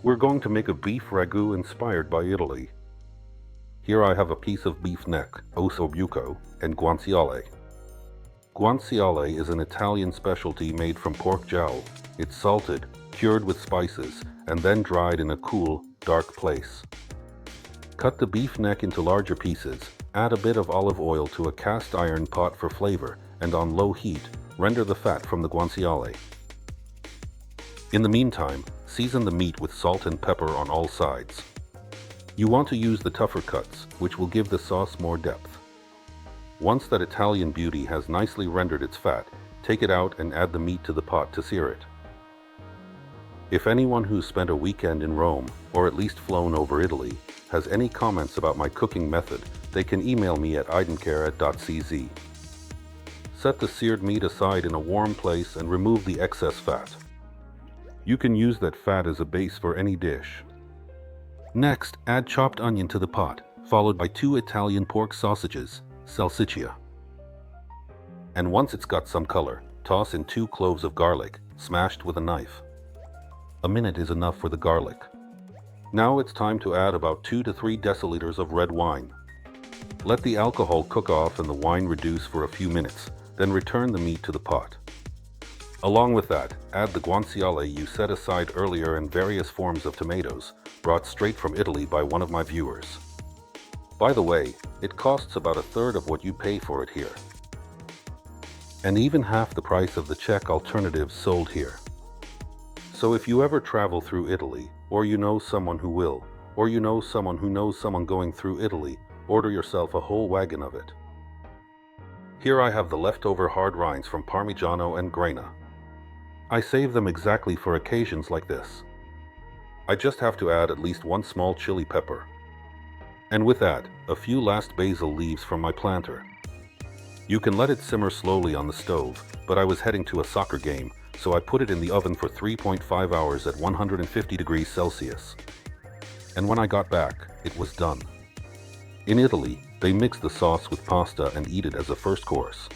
We're going to make a beef ragu inspired by Italy. Here I have a piece of beef neck, osso buco, and guanciale. Guanciale is an Italian specialty made from pork jowl. It's salted, cured with spices, and then dried in a cool, dark place. Cut the beef neck into larger pieces, add a bit of olive oil to a cast iron pot for flavor, and on low heat, render the fat from the guanciale. In the meantime, season the meat with salt and pepper on all sides. You want to use the tougher cuts, which will give the sauce more depth. Once that Italian beauty has nicely rendered its fat, take it out and add the meat to the pot to sear it. If anyone who's spent a weekend in Rome, or at least flown over Italy, has any comments about my cooking method, they can email me at idancare@.cz. Set the seared meat aside in a warm place and remove the excess fat. You can use that fat as a base for any dish. Next, add chopped onion to the pot, followed by 2 Italian pork sausages, salsiccia. And once it's got some color, toss in 2 cloves of garlic, smashed with a knife. A minute is enough for the garlic. Now it's time to add about 2 to 3 deciliters of red wine. Let the alcohol cook off and the wine reduce for a few minutes, then return the meat to the pot. Along with that, add the guanciale you set aside earlier and various forms of tomatoes, brought straight from Italy by one of my viewers. By the way, it costs about a third of what you pay for it here. And even half the price of the Czech alternatives sold here. So if you ever travel through Italy, or you know someone who will, or you know someone who knows someone going through Italy, order yourself a whole wagon of it. Here I have the leftover hard rinds from Parmigiano and Grana. I save them exactly for occasions like this. I just have to add at least 1 small chili pepper. And with that, a few last basil leaves from my planter. You can let it simmer slowly on the stove, but I was heading to a soccer game, so I put it in the oven for 3.5 hours at 150 degrees Celsius. And when I got back, it was done. In Italy, they mix the sauce with pasta and eat it as a first course.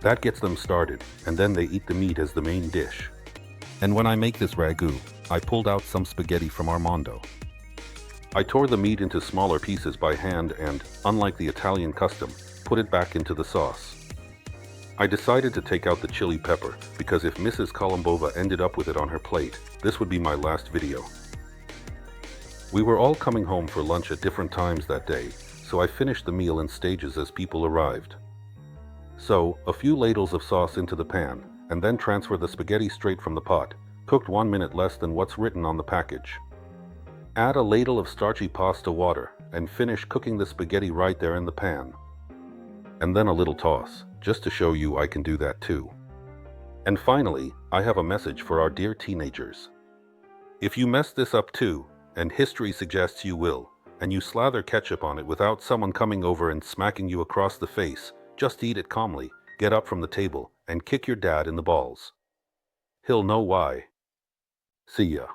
That gets them started, and then they eat the meat as the main dish. And when I make this ragu, I pulled out some spaghetti from Armando. I tore the meat into smaller pieces by hand and, unlike the Italian custom, put it back into the sauce. I decided to take out the chili pepper, because if Mrs. Kolombova ended up with it on her plate, this would be my last video. We were all coming home for lunch at different times that day, so I finished the meal in stages as people arrived. So, a few ladles of sauce into the pan, and then transfer the spaghetti straight from the pot, cooked 1 minute less than what's written on the package. Add a ladle of starchy pasta water, and finish cooking the spaghetti right there in the pan. And then a little toss, just to show you I can do that too. And finally, I have a message for our dear teenagers. If you mess this up too, and history suggests you will, and you slather ketchup on it without someone coming over and smacking you across the face, just eat it calmly, get up from the table, and kick your dad in the balls. He'll know why. See ya.